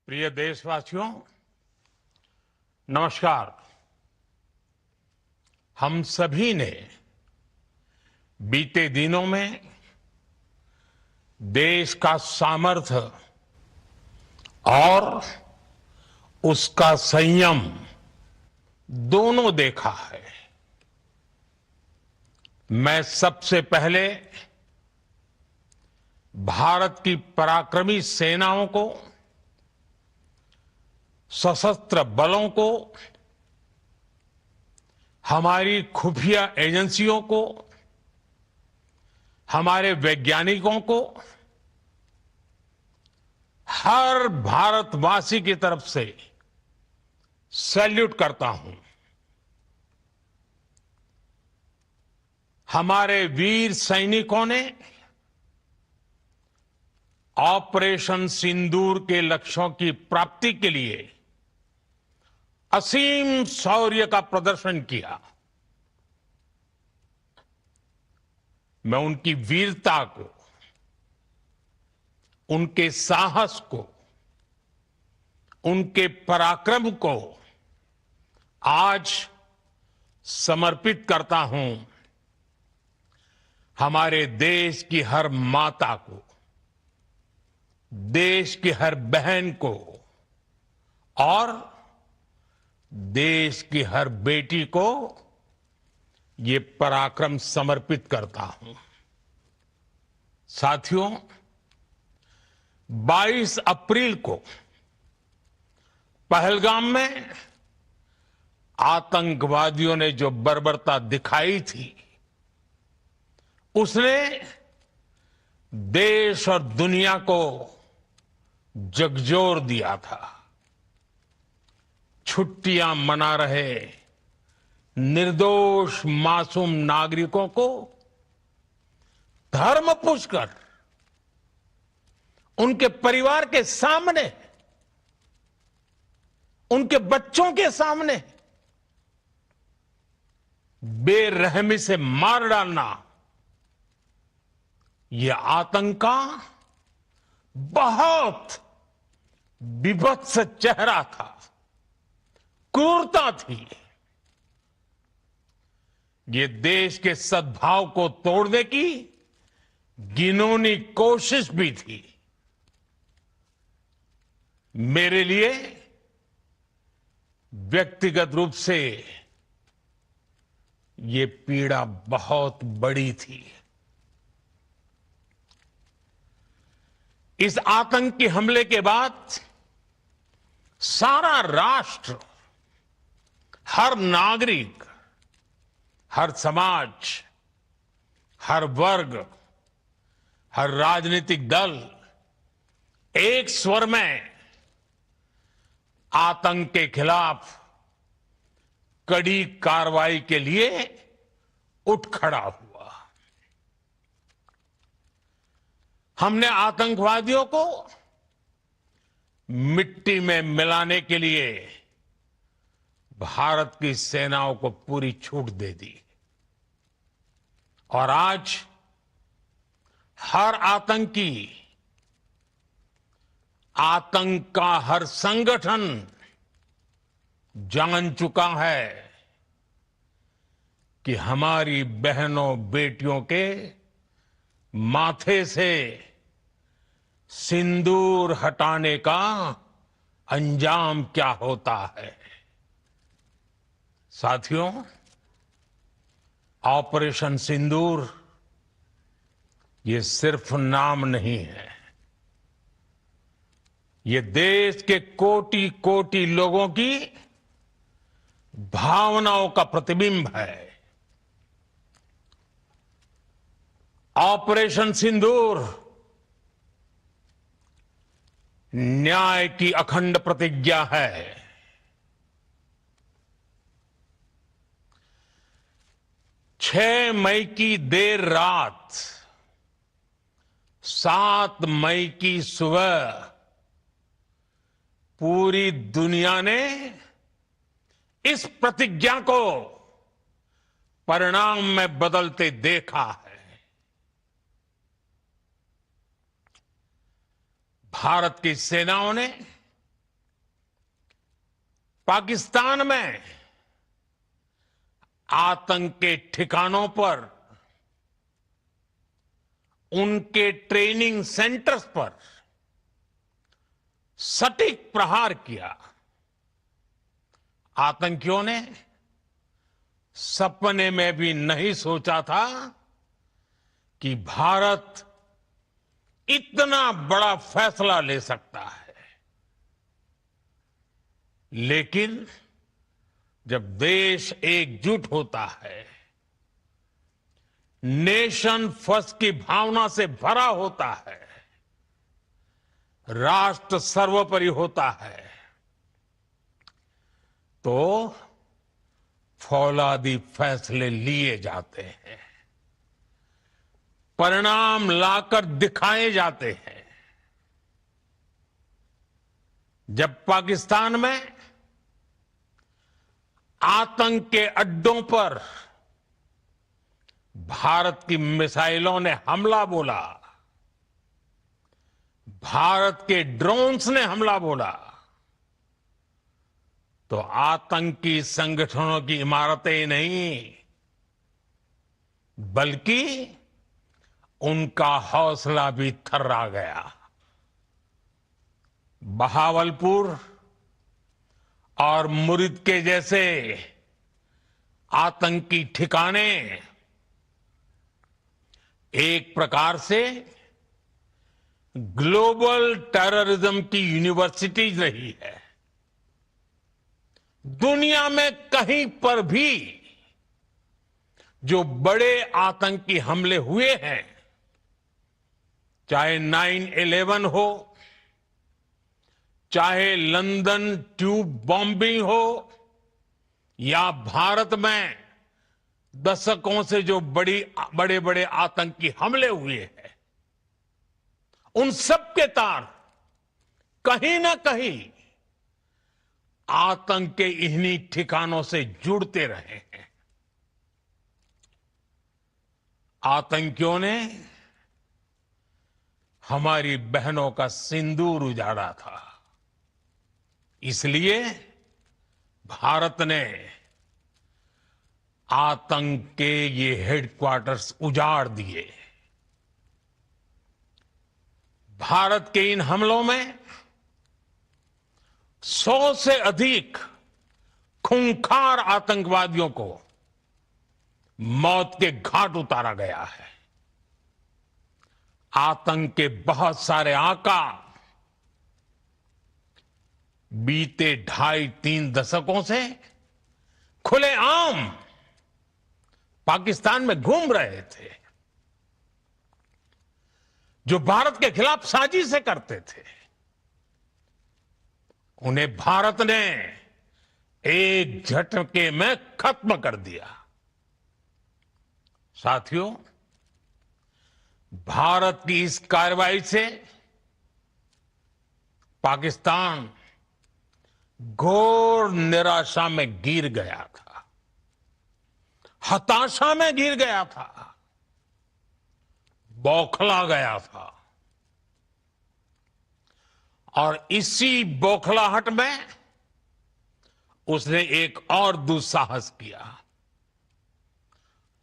प्रिय देशवासियों, नमस्कार। हम सभी ने बीते दिनों में देश का सामर्थ्य और उसका संयम दोनों देखा है। मैं सबसे पहले भारत की पराक्रमी सेनाओं को, सशस्त्र बलों को, हमारी खुफिया एजेंसियों को, हमारे वैज्ञानिकों को, हर भारतवासी की तरफ से सैल्यूट करता हूं। हमारे वीर सैनिकों ने ऑपरेशन सिंदूर के लक्ष्यों की प्राप्ति के लिए असीम शौर्य का प्रदर्शन किया। मैं उनकी वीरता को, उनके साहस को, उनके पराक्रम को आज समर्पित करता हूं। हमारे देश की हर माता को, देश की हर बहन को और देश की हर बेटी को ये पराक्रम समर्पित करता हूं। साथियों, 22 अप्रैल को पहलगाम में आतंकवादियों ने जो बर्बरता दिखाई थी, उसने देश और दुनिया को झकझोर दिया था। छुट्टियां मना रहे निर्दोष मासूम नागरिकों को धर्म पूछकर उनके परिवार के सामने, उनके बच्चों के सामने बेरहमी से मार डालना, यह आतंक का बहुत विभत्स चेहरा था, क्रूरता थी। ये देश के सद्भाव को तोड़ने की घिनौनी कोशिश भी थी। मेरे लिए व्यक्तिगत रूप से ये पीड़ा बहुत बड़ी थी। इस आतंकी हमले के बाद सारा राष्ट्र, हर नागरिक, हर समाज, हर वर्ग, हर राजनीतिक दल एक स्वर में आतंक के खिलाफ कड़ी कार्रवाई के लिए उठ खड़ा हुआ। हमने आतंकवादियों को मिट्टी में मिलाने के लिए भारत की सेनाओं को पूरी छूट दे दी और आज हर आतंकी, आतंक का हर संगठन जान चुका है कि हमारी बहनों बेटियों के माथे से सिंदूर हटाने का अंजाम क्या होता है। साथियों, ऑपरेशन सिंदूर ये सिर्फ नाम नहीं है, ये देश के कोटि कोटि लोगों की भावनाओं का प्रतिबिंब है। ऑपरेशन सिंदूर न्याय की अखंड प्रतिज्ञा है। 6 मई की देर रात, 7 मई की सुबह पूरी दुनिया ने इस प्रतिज्ञा को परिणाम में बदलते देखा है। भारत की सेनाओं ने पाकिस्तान में आतंक के ठिकानों पर, उनके ट्रेनिंग सेंटर्स पर सटीक प्रहार किया। आतंकियों ने सपने में भी नहीं सोचा था कि भारत इतना बड़ा फैसला ले सकता है। लेकिन जब देश एकजुट होता है, नेशन फर्स्ट की भावना से भरा होता है, राष्ट्र सर्वोपरि होता है, तो फौलादी फैसले लिए जाते हैं, परिणाम लाकर दिखाए जाते हैं। जब पाकिस्तान में आतंक के अड्डों पर भारत की मिसाइलों ने हमला बोला, भारत के ड्रोन्स ने हमला बोला, तो आतंकी संगठनों की इमारतें नहीं, बल्कि उनका हौसला भी थर्रा गया। बहावलपुर और मुरिद के जैसे आतंकी ठिकाने एक प्रकार से ग्लोबल टेररिज्म की यूनिवर्सिटीज रही है। दुनिया में कहीं पर भी जो बड़े आतंकी हमले हुए हैं, चाहे 9/11 हो, चाहे लंदन ट्यूब बॉम्बिंग हो, या भारत में दशकों से जो बड़े बड़े आतंकी हमले हुए हैं, उन सब के तार कहीं ना कहीं आतंक के इन्हीं ठिकानों से जुड़ते रहे हैं। आतंकियों ने हमारी बहनों का सिंदूर उजाड़ा था, इसलिए भारत ने आतंक के ये हेडक्वार्टर्स उजाड़ दिए। भारत के इन हमलों में 100 से अधिक खूंखार आतंकवादियों को मौत के घाट उतारा गया है। आतंक के बहुत सारे आका बीते 2.5-3 दशकों से खुलेआम पाकिस्तान में घूम रहे थे, जो भारत के खिलाफ साजिशें करते थे। उन्हें भारत ने एक झटके में खत्म कर दिया। साथियों, भारत की इस कार्रवाई से पाकिस्तान घोर निराशा में गिर गया था, हताशा में गिर गया था, बौखला गया था। और इसी बौखलाहट में उसने एक और दुस्साहस किया।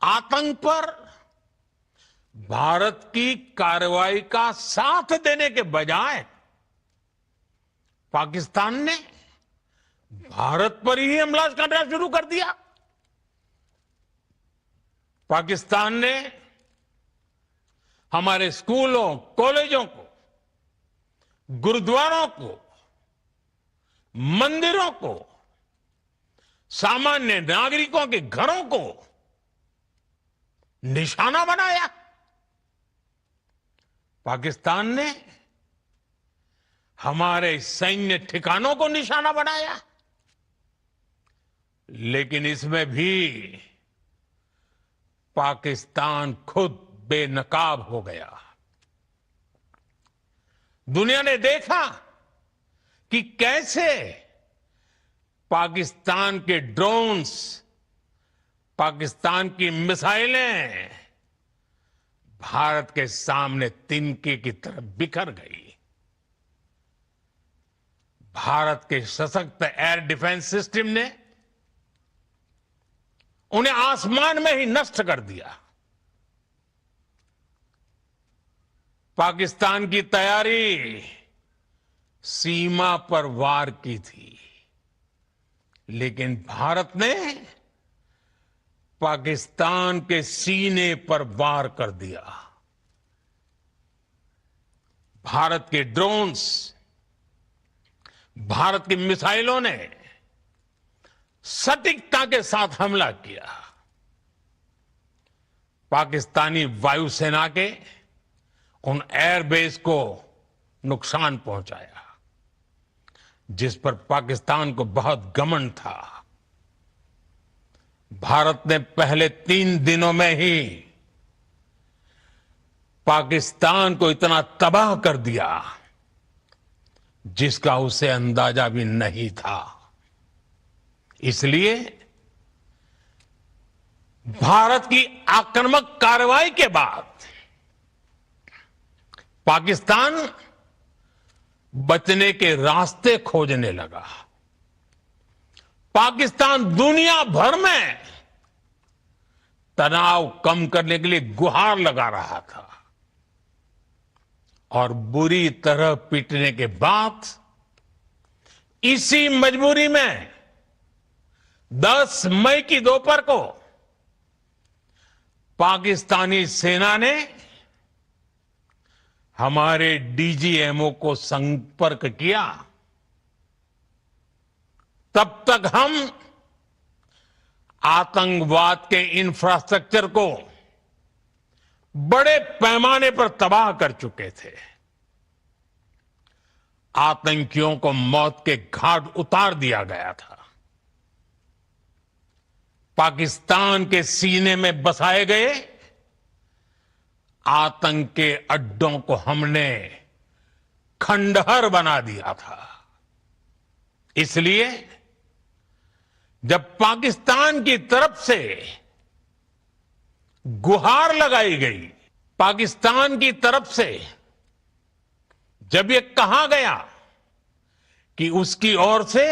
आतंक पर भारत की कार्रवाई का साथ देने के बजाय पाकिस्तान ने भारत पर ही हमला करना शुरू कर दिया। पाकिस्तान ने हमारे स्कूलों, कॉलेजों को, गुरुद्वारों को, मंदिरों को, सामान्य नागरिकों के घरों को निशाना बनाया। पाकिस्तान ने हमारे सैन्य ठिकानों को निशाना बनाया। लेकिन इसमें भी पाकिस्तान खुद बेनकाब हो गया। दुनिया ने देखा कि कैसे पाकिस्तान के ड्रोन्स, पाकिस्तान की मिसाइलें भारत के सामने तिनके की तरह बिखर गई। भारत के सशक्त एयर डिफेंस सिस्टम ने उन्हें आसमान में ही नष्ट कर दिया। पाकिस्तान की तैयारी सीमा पर वार की थी, लेकिन भारत ने पाकिस्तान के सीने पर वार कर दिया। भारत के ड्रोन्स, भारत की मिसाइलों ने सटीकता के साथ हमला किया। पाकिस्तानी वायुसेना के उन एयरबेस को नुकसान पहुंचाया, जिस पर पाकिस्तान को बहुत घमंड था। भारत ने पहले 3 दिनों में ही पाकिस्तान को इतना तबाह कर दिया जिसका उसे अंदाजा भी नहीं था। इसलिए भारत की आक्रामक कार्रवाई के बाद पाकिस्तान बचने के रास्ते खोजने लगा। पाकिस्तान दुनिया भर में तनाव कम करने के लिए गुहार लगा रहा था और बुरी तरह पीटने के बाद इसी मजबूरी में 10 मई की दोपहर को पाकिस्तानी सेना ने हमारे डीजीएमओ को संपर्क किया। तब तक हम आतंकवाद के इंफ्रास्ट्रक्चर को बड़े पैमाने पर तबाह कर चुके थे। आतंकियों को मौत के घाट उतार दिया गया था। पाकिस्तान के सीने में बसाए गए आतंक के अड्डों को हमने खंडहर बना दिया था। इसलिए जब पाकिस्तान की तरफ से गुहार लगाई गई, पाकिस्तान की तरफ से जब ये कहा गया कि उसकी ओर से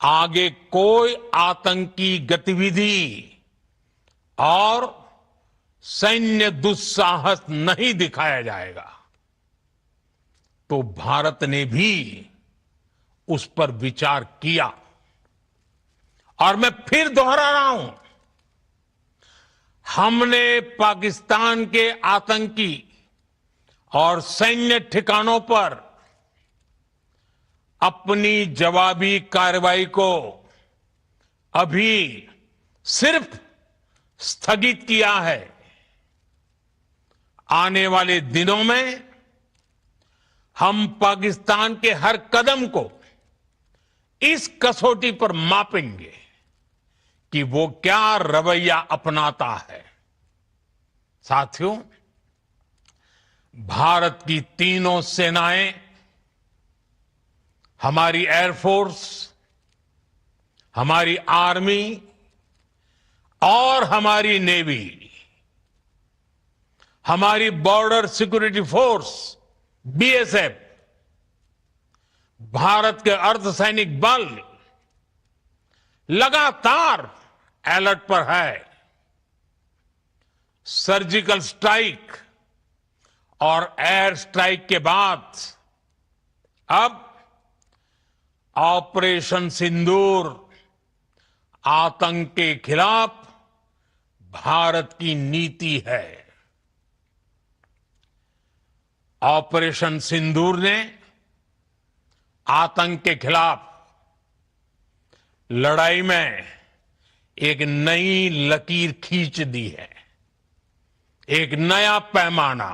आगे कोई आतंकी गतिविधि और सैन्य दुस्साहस नहीं दिखाया जाएगा, तो भारत ने भी उस पर विचार किया। और मैं फिर दोहरा रहा हूं, हमने पाकिस्तान के आतंकी और सैन्य ठिकानों पर अपनी जवाबी कार्रवाई को अभी सिर्फ स्थगित किया है। आने वाले दिनों में हम पाकिस्तान के हर कदम को इस कसौटी पर मापेंगे कि वो क्या रवैया अपनाता है। साथियों, भारत की तीनों सेनाएं, हमारी एयरफोर्स, हमारी आर्मी और हमारी नेवी, हमारी border security force BSF, Bharat के अर्धसैनिक बल लगातार अलर्ट पर है। सर्जिकल स्ट्राइक और एयर स्ट्राइक के बाद अब ऑपरेशन सिंदूर आतंक के खिलाफ भारत की नीति है। ऑपरेशन सिंदूर ने आतंक के खिलाफ लड़ाई में एक नई लकीर खींच दी है। एक नया पैमाना,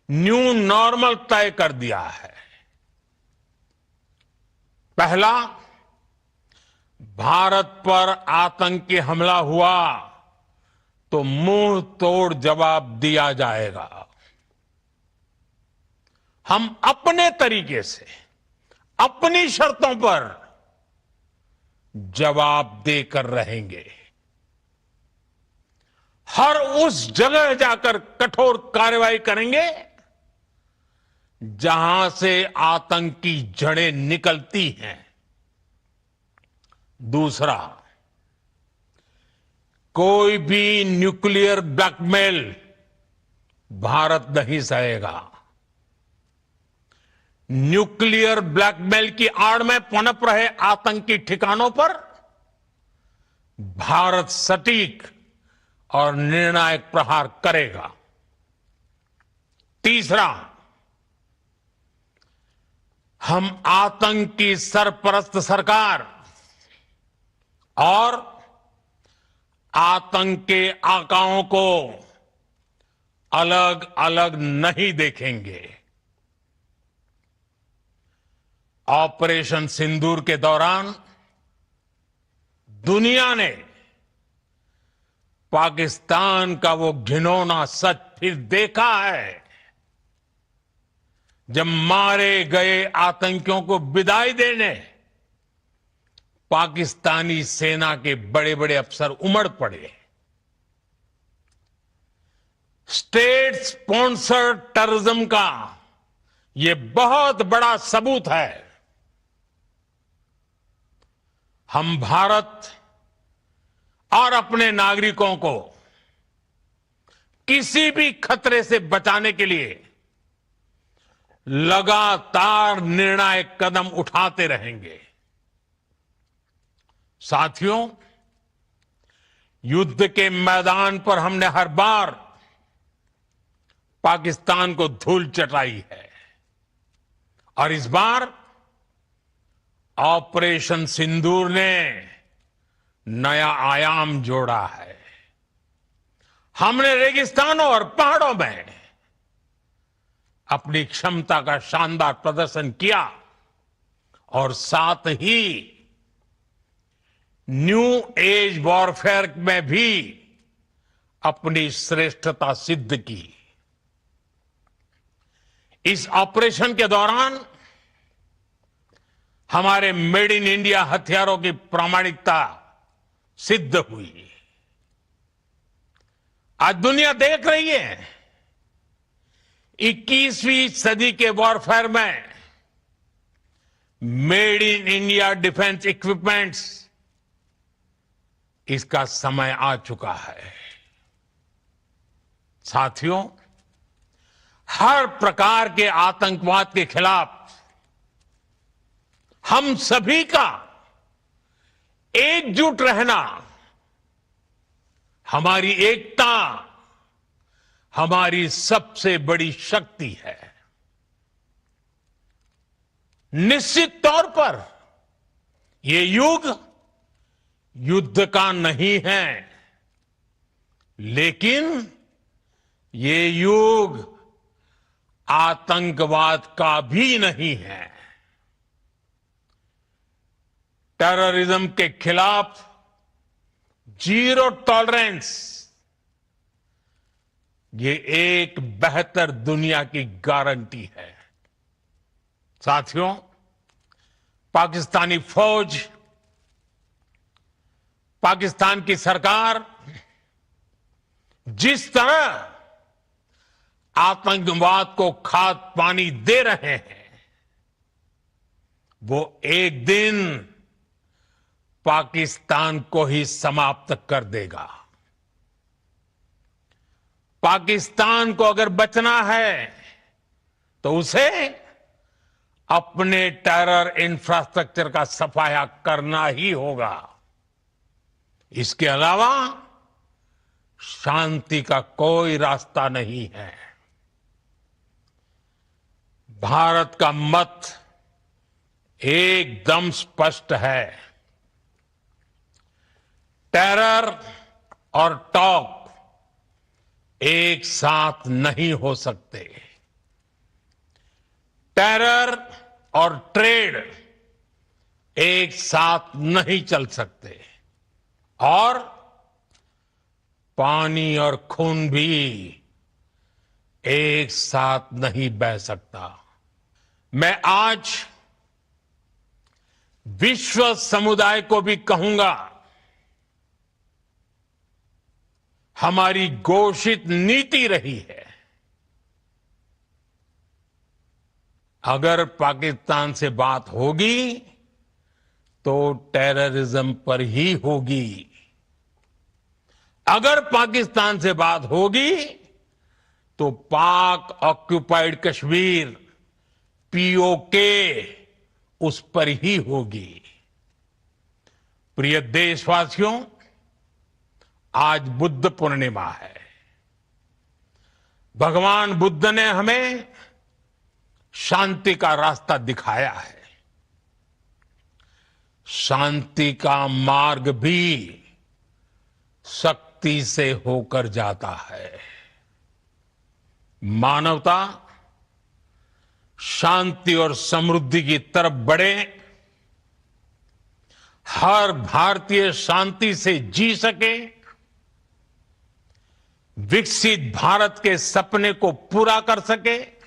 न्यू नॉर्मल तय कर दिया है। पहला, भारत पर आतंकी हमला हुआ तो मुंह तोड़ जवाब दिया जाएगा। हम अपने तरीके से, अपनी शर्तों पर जवाब देकर रहेंगे। हर उस जगह जाकर कठोर कार्रवाई करेंगे जहां से आतंक की जड़ें निकलती हैं। दूसरा, कोई भी न्यूक्लियर ब्लैकमेल भारत नहीं सहेगा। न्यूक्लियर ब्लैकमेल की आड़ में पनप रहे आतंकी ठिकानों पर भारत सटीक और निर्णायक प्रहार करेगा। तीसरा, हम आतंक की सरपरस्त सरकार और आतंक के आकाओं को अलग अलग नहीं देखेंगे। ऑपरेशन सिंदूर के दौरान दुनिया ने पाकिस्तान का वो घिनौना सच फिर देखा है, जब मारे गए आतंकियों को विदाई देने पाकिस्तानी सेना के बड़े बड़े अफसर उमड़ पड़े। स्टेट स्पॉन्सर्ड टेररिज्म का यह बहुत बड़ा सबूत है। हम भारत और अपने नागरिकों को किसी भी खतरे से बचाने के लिए लगातार निर्णायक कदम उठाते रहेंगे। साथियों, युद्ध के मैदान पर हमने हर बार पाकिस्तान को धूल चटाई है और इस बार ऑपरेशन सिंदूर ने नया आयाम जोड़ा है। हमने रेगिस्तानों और पहाड़ों में अपनी क्षमता का शानदार प्रदर्शन किया और साथ ही न्यू एज वॉरफेयर में भी अपनी श्रेष्ठता सिद्ध की। इस ऑपरेशन के दौरान हमारे मेड इन इंडिया हथियारों की प्रामाणिकता सिद्ध हुई। आज दुनिया देख रही है 21वीं सदी के वॉरफेयर में made in India defence equipments, इसका समय आ चुका है। साथियों, हर प्रकार के आतंकवाद के खिलाफ हम सभी का एकजुट रहना, हमारी एकता हमारी सबसे बड़ी शक्ति है। निश्चित तौर पर यह युग युद्ध का नहीं है, लेकिन ये युग आतंकवाद का भी नहीं है। टेररिज्म के खिलाफ जीरो टॉलरेंस, ये एक बेहतर दुनिया की गारंटी है। साथियों, पाकिस्तानी फौज, पाकिस्तान की सरकार जिस तरह आतंकवाद को खाद पानी दे रहे हैं, वो एक दिन पाकिस्तान को ही समाप्त कर देगा। पाकिस्तान को अगर बचना है तो उसे अपने टेरर इंफ्रास्ट्रक्चर का सफाया करना ही होगा। इसके अलावा शांति का कोई रास्ता नहीं है। भारत का मत एकदम स्पष्ट है। टेरर और टॉक एक साथ नहीं हो सकते। टेरर और ट्रेड एक साथ नहीं चल सकते और पानी और खून भी एक साथ नहीं बह सकता। मैं आज विश्व समुदाय को भी कहूंगा, हमारी घोषित नीति रही है अगर पाकिस्तान से बात होगी तो टेररिज्म पर ही होगी। अगर पाकिस्तान से बात होगी तो पाक ऑक्युपाइड कश्मीर पीओके उस पर ही होगी। प्रिय देशवासियों, आज बुद्ध पूर्णिमा है। भगवान बुद्ध ने हमें शांति का रास्ता दिखाया है। शांति का मार्ग भी शक्ति से होकर जाता है। मानवता शांति और समृद्धि की तरफ बढ़े, हर भारतीय शांति से जी सके, विकसित भारत के सपने को पूरा कर सके,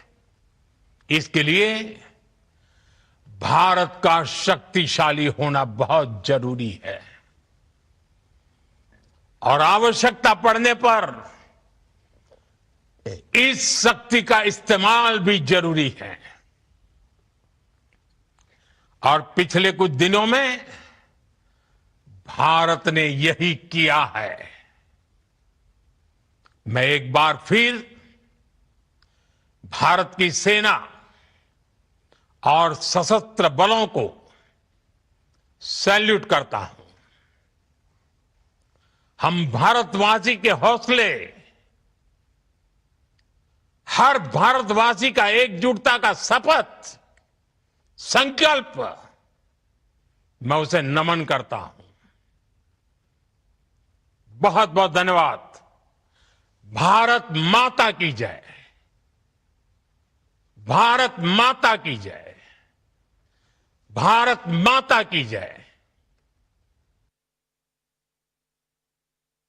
इसके लिए भारत का शक्तिशाली होना बहुत जरूरी है। और आवश्यकता पड़ने पर इस शक्ति का इस्तेमाल भी जरूरी है। और पिछले कुछ दिनों में भारत ने यही किया है। मैं एक बार फिर भारत की सेना और सशस्त्र बलों को सैल्यूट करता हूं। हम भारतवासी के हौसले, हर भारतवासी का एकजुटता का शपथ, संकल्प, मैं उसे नमन करता हूं। बहुत बहुत धन्यवाद। भारत माता की जय। भारत माता की जय। भारत माता की जय।